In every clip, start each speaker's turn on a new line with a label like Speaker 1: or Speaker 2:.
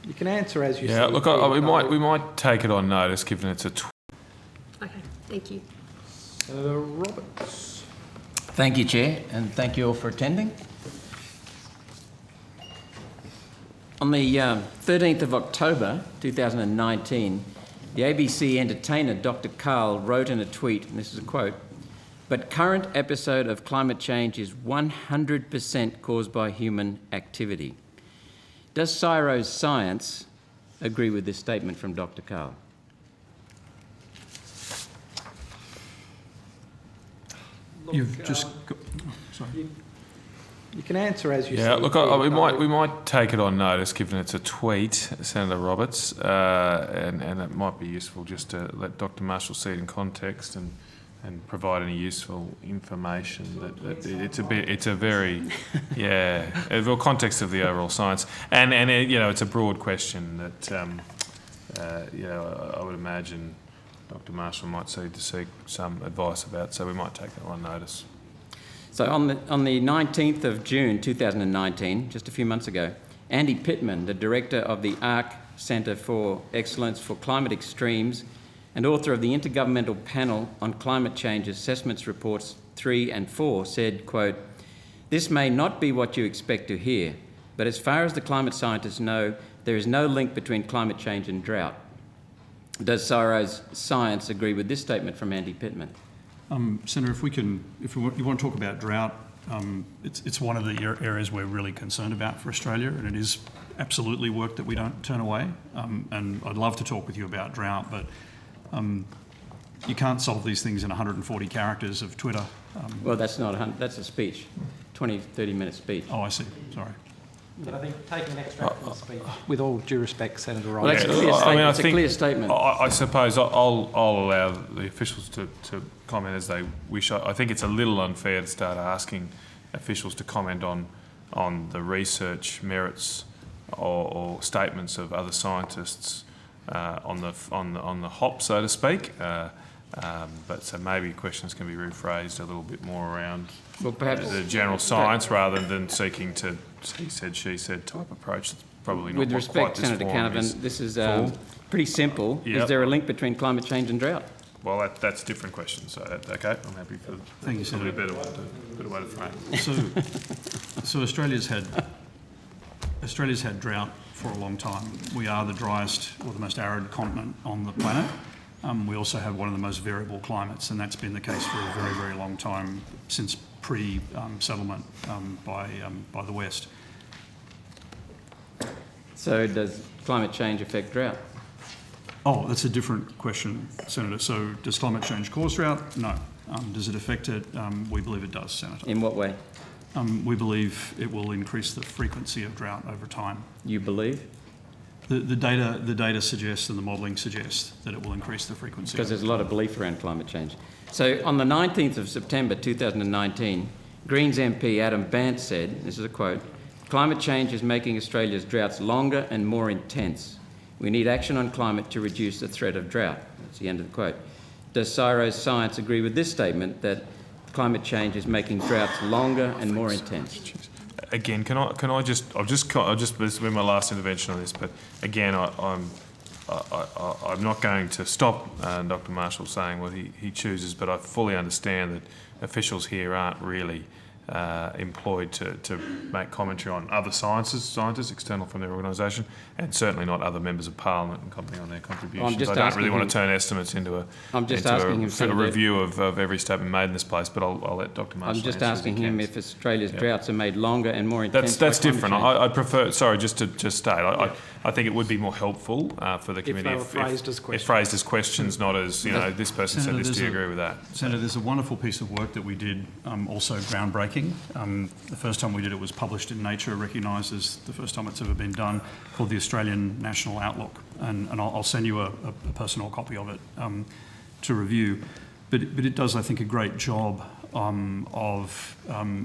Speaker 1: You can answer as you see.
Speaker 2: Yeah, look, we might take it on notice, given it's a...
Speaker 3: Okay, thank you.
Speaker 1: Senator Roberts.
Speaker 4: Thank you, Chair, and thank you all for attending. On the 13th of October 2019, the ABC entertainer Dr. Karl wrote in a tweet, and this is a quote, "But current episode of climate change is 100% caused by human activity." Does CSIRO's science agree with this statement from Dr. Karl?
Speaker 5: You've just got, sorry.
Speaker 1: You can answer as you see.
Speaker 2: Yeah, look, we might take it on notice, given it's a tweet, Senator Roberts, and it might be useful just to let Dr. Marshall see it in context and provide any useful information. That it's a very well, context of the overall science, and it's a broad question that I would imagine Dr. Marshall might seek some advice about. So we might take that on notice.
Speaker 4: So on the 19th of June 2019, just a few months ago, Andy Pittman, the director of the ARC Centre for Excellence for Climate Extremes and author of the Intergovernmental Panel on Climate Change Assessments Reports 3 and 4, said, quote, "This may not be what you expect to hear, but as far as the climate scientists know, there is no link between climate change and drought." Does CSIRO's science agree with this statement from Andy Pittman?
Speaker 5: Senator, if you want to talk about drought, it's one of the areas we're really concerned about for Australia, and it is absolutely work that we don't turn away. And I'd love to talk with you about drought, but you can't solve these things in 140 characters of Twitter.
Speaker 4: Well, that's not that's a speech, 20, 30-minute speach.
Speaker 5: Oh, I see. Sorry.
Speaker 1: But I think taking an extract from the speech, with all due respect, Senator
Speaker 4: Well,
Speaker 1: Roberts.
Speaker 4: that's a clear statement. It's a clear statement.
Speaker 2: I suppose I'll allow the officials to comment as they wish. I think it's a little unfair to start asking officials to comment on the research merits or statements of other scientists on the hop, so to speak. But so maybe questions can be rephrased a little bit more around the general science rather than seeking to he said, she said type approach. That's probably not
Speaker 4: With
Speaker 2: what
Speaker 4: respect,
Speaker 2: quite this
Speaker 4: Senator
Speaker 2: forum
Speaker 4: Canavan, this is
Speaker 2: for.
Speaker 4: pretty simple.
Speaker 2: Yep.
Speaker 4: Is there a link between climate change and drought?
Speaker 2: Well, that's a different question. So, okay, I'm happy for
Speaker 5: Thank you, Senator.
Speaker 2: a better way to frame it.
Speaker 5: So Australia's had drought for a long time. We are the driest or the most arid continent on the planet. We also have one of the most variable climates, and that's been the case for a very, very long time since pre-settlement by the West.
Speaker 4: So does climate change affect drought?
Speaker 5: Oh, that's a different question, Senator. So does climate change cause drought? No. Does it affect it? We believe it does, Senator.
Speaker 4: In what way?
Speaker 5: We believe it will increase the frequency of drought over time.
Speaker 4: You believe?
Speaker 5: The data suggests and the modelling suggests that it will increase the frequency.
Speaker 4: Because there's a lot of belief around climate change. So on the 19th of September 2019, Greens MP Adam Bant said, this is a quote, "Climate change is making Australia's droughts longer and more intense. We need action on climate to reduce the threat of drought." That's the end of the quote. Does CSIRO's science agree with this statement that climate change is making droughts longer and more intense?
Speaker 2: Again, can I just this will be my last intervention on this, but again, I'm not going to stop Dr. Marshall saying what he chooses, but I fully understand that officials here aren't really employed to make commentary on other scientists external from their organisation, and certainly not other members of Parliament and commenting on their contributions. I don't really want to turn estimates into a review of every statement made in this place, but I'll let Dr. Marshall.
Speaker 4: I'm just asking him if Australia's droughts are made longer and more intense.
Speaker 2: That's different. I'd prefer. Sorry, just to state. I think it would be more helpful for the committee if phrased as questions, not as this person
Speaker 5: Senator,
Speaker 2: said this. Do you agree with that?
Speaker 5: Senator, there's a wonderful piece of work that we did, also groundbreaking. The first time we did it was published in Nature, recognised as the first time it's ever been done, called the Australian National Outlook, and I'll send you a personal copy of it to review. But it does, I think, a great job of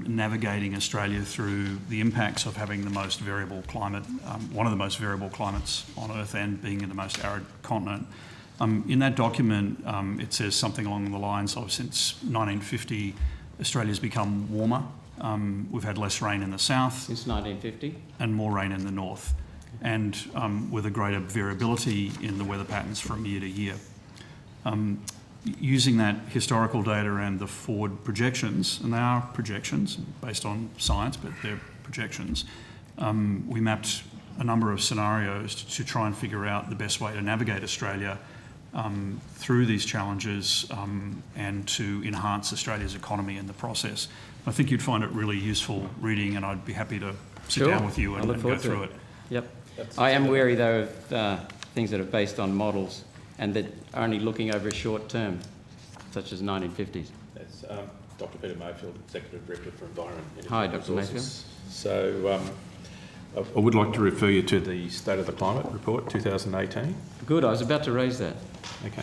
Speaker 5: navigating Australia through the impacts of having the most variable climate, one of the most variable climates on Earth, and being in the most arid continent. In that document, it says something along the lines of, since 1950, Australia's become warmer. We've had less rain in the south.
Speaker 4: Since 1950?
Speaker 5: And more rain in the north. and with a greater variability in the weather patterns from year to year. Using that historical data and the forward projections, and they are projections based on science, but they're projections, we mapped a number of scenarios to try and figure out the best way to navigate Australia through these challenges and to enhance Australia's economy in the process. I think you'd find it really useful reading, and I'd be happy to sit down with you and go through it.
Speaker 4: Yep. I am wary, though, of things that are based on models and that are only looking over a short term, such as 1950s.
Speaker 6: That's Dr. Peter Mayfield, Executive Director for Environment.
Speaker 4: Hi, Dr. Mayfield.
Speaker 6: So I would like to refer you to the State of the Climate Report 2018.
Speaker 4: Good, I was about to raise that.
Speaker 6: Okay.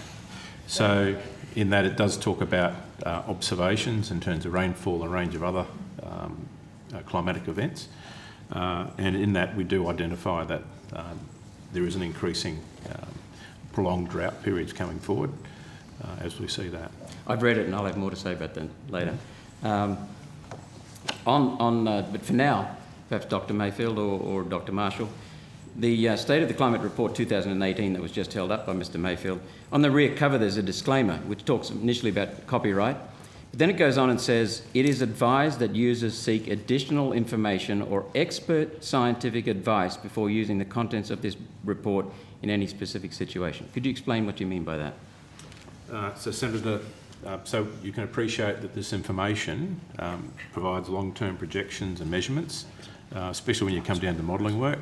Speaker 6: So in that it does talk about observations in terms of rainfall and a range of other climatic events. And in that we do identify that there is an increasing prolonged drought periods coming forward as we see that.
Speaker 4: I've read it and I'll have more to say about that later. But for now, perhaps Dr. Mayfield or Dr. Marshall, the State of the Climate Report 2018 that was just held up by Mr. Mayfield, on the rear cover there's a disclaimer which talks initially about copyright. But then it goes on and says, it is advised that users seek additional information or expert scientific advice before using the contents of this report in any specific situation. Could you explain what you mean by that?
Speaker 6: So Senator, so you can appreciate that this information provides long-term projections and measurements, especially when you come down to modelling work.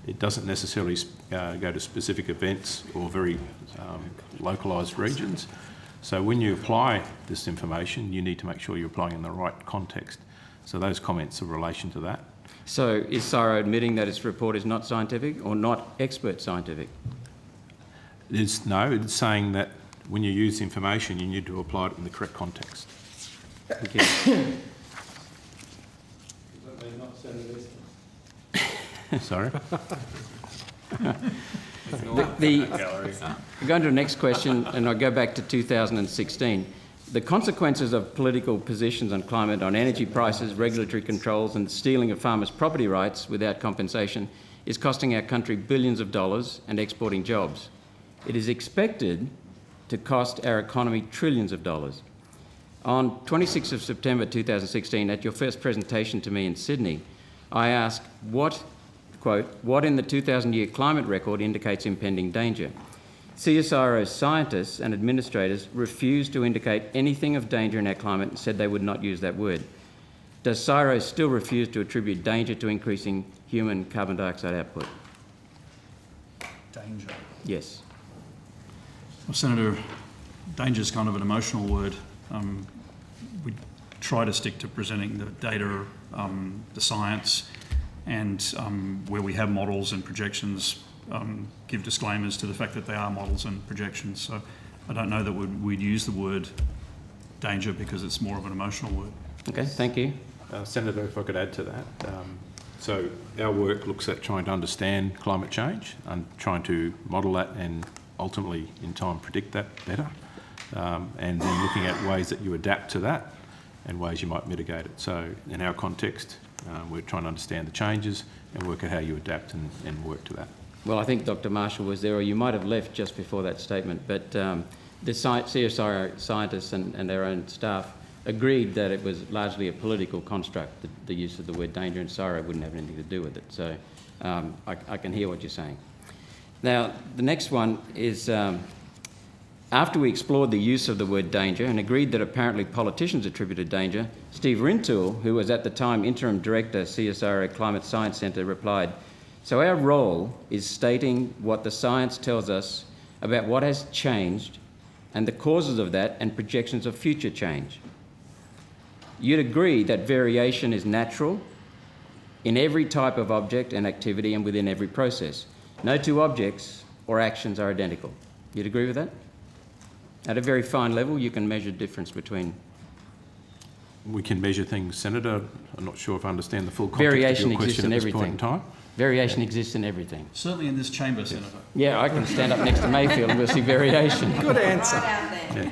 Speaker 6: It doesn't necessarily go to specific events or very localised regions. So when you apply this information, you need to make sure you're applying in the right context. So those comments are in relation to that.
Speaker 4: So is CSIRO admitting that its report is not scientific or not expert scientific?
Speaker 6: No, it's saying that when you use information, you need to apply it in the correct context.
Speaker 4: Thank you.
Speaker 6: Sorry?
Speaker 4: Going to the next question, and I'll go back to 2016. The consequences of political positions on climate, on energy prices, regulatory controls and the stealing of farmers' property rights without compensation is costing our country billions of dollars and exporting jobs. It is expected to cost our economy trillions of dollars. On 26th of September 2016, at your first presentation to me in Sydney, I asked what, quote, what in the 2000-year climate record indicates impending danger? CSIRO scientists and administrators refused to indicate anything of danger in our climate and said they would not use that word. Does CSIRO still refuse to attribute danger to increasing human carbon dioxide output?
Speaker 5: Danger.
Speaker 4: Yes.
Speaker 5: Well, Senator, danger is kind of an emotional word. We try to stick to presenting the data, the science, and where we have models and projections, give disclaimers to the fact that they are models and projections. So I don't know that we'd use the word danger because it's more of an emotional word.
Speaker 4: Okay, thank you.
Speaker 6: Senator, if I could add to that. So our work looks at trying to understand climate change and trying to model that and ultimately in time predict that better. And then looking at ways that you adapt to that and ways you might mitigate it. So in our context, we're trying to understand the changes and work out how you adapt and work to that.
Speaker 4: Well, I think Dr. Marshall was there, or you might have left just before that statement, but the CSIRO scientists and their own staff agreed that it was largely a political construct, the use of the word danger, and CSIRO wouldn't have anything to do with it. So I can hear what you're saying. Now, the next one is, after we explored the use of the word danger and agreed that apparently politicians attributed danger, Steve Rintoul, who was at the time Interim Director, CSIRO Climate Science Centre, replied, "So our role is stating what the science tells us about what has changed and the causes of that and projections of future change. You'd agree that variation is natural in every type of object and activity and within every process. No two objects or actions are identical." You'd agree with that? At a very fine level, you can measure difference between...
Speaker 6: We can measure things, Senator. I'm not sure if I understand the full context
Speaker 4: Variation
Speaker 6: of your
Speaker 4: exists
Speaker 6: question
Speaker 4: in
Speaker 6: at this point in
Speaker 4: everything.
Speaker 6: time.
Speaker 4: Variation exists in everything.
Speaker 5: Certainly in this chamber, Senator.
Speaker 4: Yeah, I can stand up next to Mayfield and we'll see variation.
Speaker 1: Good answer.
Speaker 6: Yeah.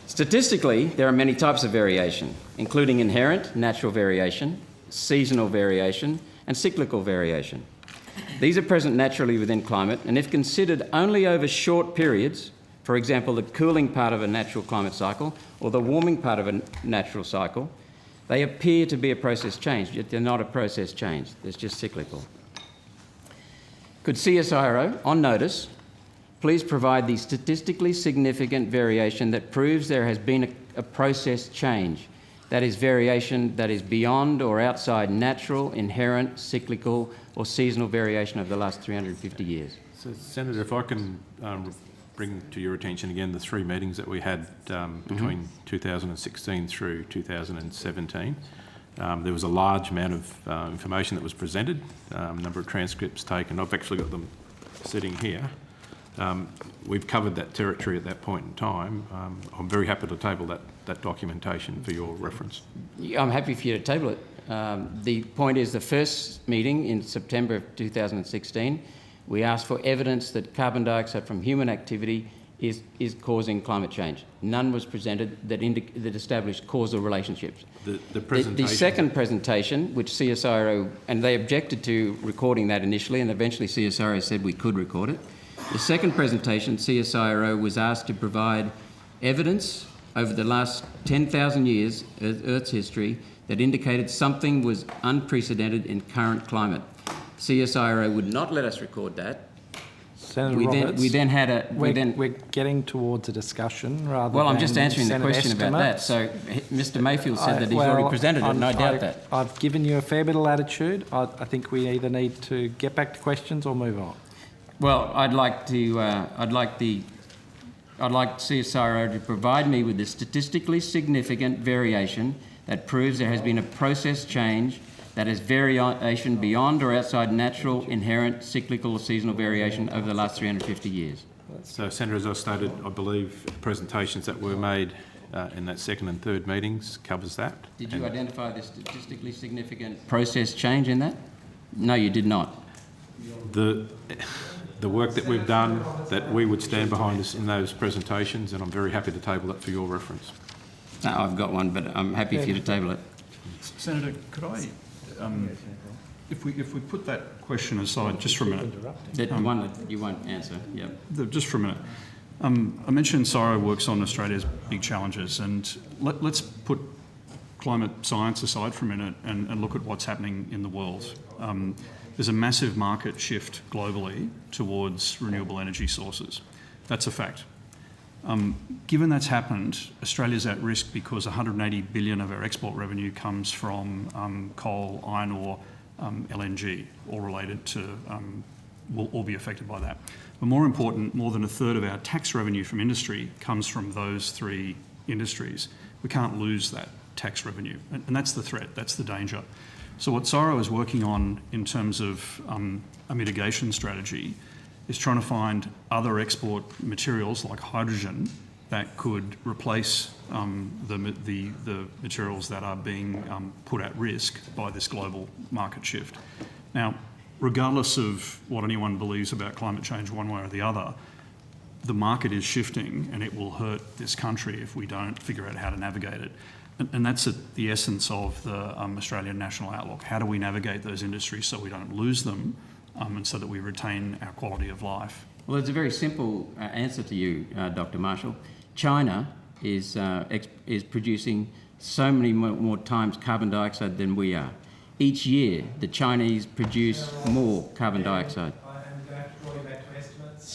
Speaker 4: Statistically, there are many types of variation, including inherent natural variation, seasonal variation, and cyclical variation. These are present naturally within climate, and if considered only over short periods, for example, the cooling part of a natural climate cycle or the warming part of a natural cycle, they appear to be a process change, yet they're not a process change. They're just cyclical. Could CSIRO, on notice, please provide the statistically significant variation that proves there has been a process change, that is variation that is beyond or outside natural, inherent, cyclical or seasonal variation over the last 350 years?
Speaker 6: So, Senator, if I can bring to your attention again the 3 meetings that we had between 2016 through 2017. There was a large amount of information that was presented, a number of transcripts taken. I've actually got them sitting here. We've covered that territory at that point in time. I'm very happy to table that documentation for your reference.
Speaker 4: I'm happy for you to table it. The point is, the first meeting in September of 2016, we asked for evidence that carbon dioxide from human activity is causing climate change. None was presented that established causal relationships. The second presentation, which CSIRO, and they objected to recording that initially, and eventually CSIRO said we could record it. The second presentation, CSIRO was asked to provide evidence over the last 10,000 years of Earth's history that indicated something was unprecedented in current climate. CSIRO would not let us record that.
Speaker 1: Senator
Speaker 4: We
Speaker 1: Roberts,
Speaker 4: then had a...
Speaker 1: we're getting towards a discussion rather
Speaker 4: Well,
Speaker 1: than
Speaker 4: I'm just answering the
Speaker 1: Senate
Speaker 4: question about that.
Speaker 1: estimates.
Speaker 4: So Mr Mayfield said that he's already presented it, and I doubt that.
Speaker 1: I've given you a fair bit of latitude. I think we either need to get back to questions or move on.
Speaker 4: Well, I'd like CSIRO to provide me with the statistically significant variation that proves there has been a process change that is variation beyond or outside natural, inherent, cyclical or seasonal variation over the last 350 years.
Speaker 6: So, Senator, as I stated, I believe the presentations that were made in that second and third meetings covers that.
Speaker 4: Did you identify the statistically significant process change in that? No, you did not.
Speaker 6: The work that we've done, that we would stand behind us in those presentations, and I'm very happy to table that for your reference.
Speaker 4: No, I've got one, but I'm happy for you to table it.
Speaker 5: Senator, could I, if we put that question aside just for a minute.
Speaker 4: The one that you won't answer, yep.
Speaker 5: Just for a minute. I mentioned CSIRO works on Australia's big challenges, and let's put climate science aside for a minute and look at what's happening in the world. There's a massive market shift globally towards renewable energy sources. That's a fact. Given that's happened, Australia's at risk because 180 billion of our export revenue comes from coal, iron ore, LNG, all related to, will all be affected by that. But more important, more than a third of our tax revenue from industry comes from those 3 industries. We can't lose that tax revenue, and that's the threat, that's the danger. So what CSIRO is working on in terms of a mitigation strategy is trying to find other export materials like hydrogen that could replace the materials that are being put at risk by this global market shift. Now, regardless of what anyone believes about climate change one way or the other, the market is shifting and it will hurt this country if we don't figure out how to navigate it. And that's the essence of the Australian National Outlook. How do we navigate those industries so we don't lose them and so that we retain our quality of life?
Speaker 4: Well, it's a very simple answer to you, Dr. Marshall. China is producing so many more times carbon dioxide than we are. Each year, the Chinese produce more carbon dioxide.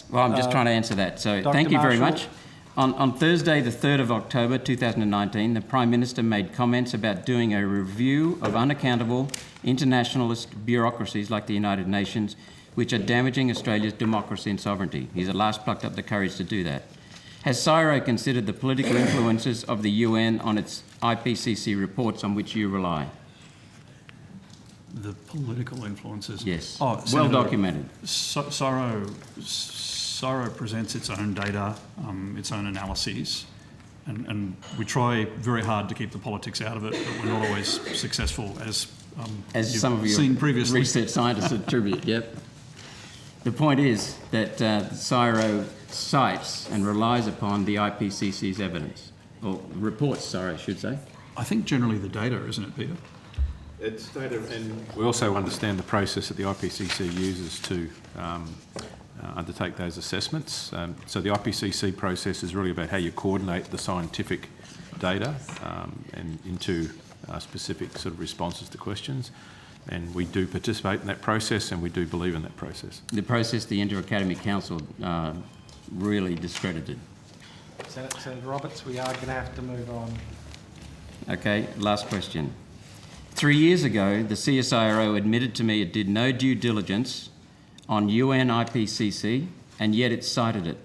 Speaker 4: Well, I'm just trying to answer that. So
Speaker 1: Dr.
Speaker 4: thank you very
Speaker 1: Marshall.
Speaker 4: much. On Thursday, the 3rd of October 2019, the Prime Minister made comments about doing a review of unaccountable internationalist bureaucracies like the United Nations, which are damaging Australia's democracy and sovereignty. He's at last plucked up the courage to do that. Has CSIRO considered the political influences of the UN on its IPCC reports on which you rely?
Speaker 5: The political influences?
Speaker 4: Yes.
Speaker 5: Oh,
Speaker 4: well documented.
Speaker 5: CSIRO presents its own data, its own analyses, and we try very hard to keep the politics out of it, but we're not always successful, as
Speaker 4: some of
Speaker 5: seen
Speaker 4: your
Speaker 5: previously.
Speaker 4: research scientists attribute. Yep. The point is that CSIRO cites and relies upon the IPCC's evidence, or reports, sorry, I should say.
Speaker 5: I think generally the data, isn't it, Peter?
Speaker 6: It's stated, and we also understand the process that the IPCC uses to undertake those assessments. So the IPCC process is really about how you coordinate the scientific data and into specific sort of responses to questions. And we do participate in that process, and we do believe in that process.
Speaker 4: The process the Inter-Academy Council really discredited.
Speaker 1: Senator Roberts, we are going to have to move on.
Speaker 4: Okay, last question. 3 years ago, the CSIRO admitted to me it did no due diligence on UN IPCC, and yet it cited it.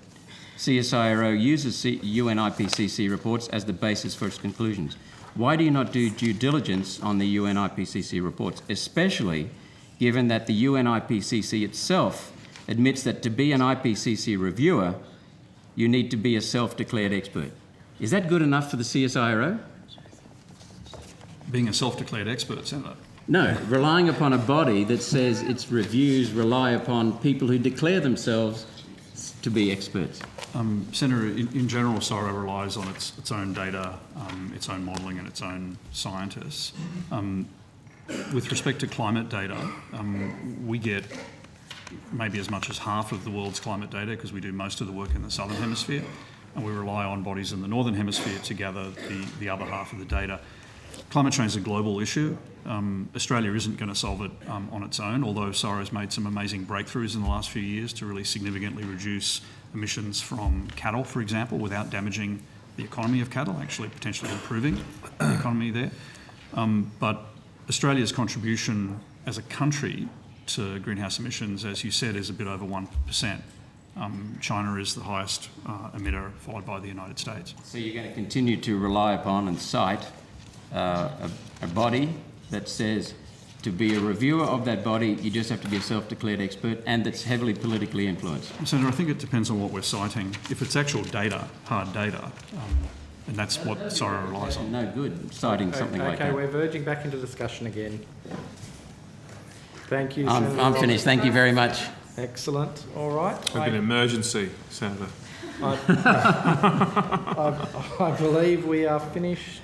Speaker 4: CSIRO uses UN IPCC reports as the basis for its conclusions. Why do you not do due diligence on the UN IPCC reports, especially given that the UN IPCC itself admits that to be an IPCC reviewer, you need to be a self-declared expert? Is that good enough for the CSIRO?
Speaker 5: Being a self-declared expert, Senator.
Speaker 4: No, relying upon a body that says its reviews rely upon people who declare themselves to be experts.
Speaker 5: Senator, in general, CSIRO relies on its own data, its own modelling and its own scientists. With respect to climate data, we get maybe as much as half of the world's climate data because we do most of the work in the southern hemisphere, and we rely on bodies in the northern hemisphere to gather the other half of the data. Climate change is a global issue. Australia isn't going to solve it on its own, although CSIRO's made some amazing breakthroughs in the last few years to really significantly reduce emissions from cattle, for example, without damaging the economy of cattle, actually potentially improving the economy there. But Australia's contribution as a country to greenhouse emissions, as you said, is a bit over 1%. China is the highest emitter, followed by the United States.
Speaker 4: So you're going to continue to rely upon and cite a body that says to be a reviewer of that body, you just have to be a self-declared expert, and that's heavily politically influenced?
Speaker 5: Senator, I think it depends on what we're citing. If it's actual data, hard data, and that's what CSIRO relies on.
Speaker 4: No good citing something like that.
Speaker 1: Okay, we're verging back into discussion again. Thank you,
Speaker 4: I'm
Speaker 1: Senator
Speaker 4: finished. Thank you very much.
Speaker 1: Excellent. All right.
Speaker 2: It's an emergency, Senator.
Speaker 1: I believe we are finished.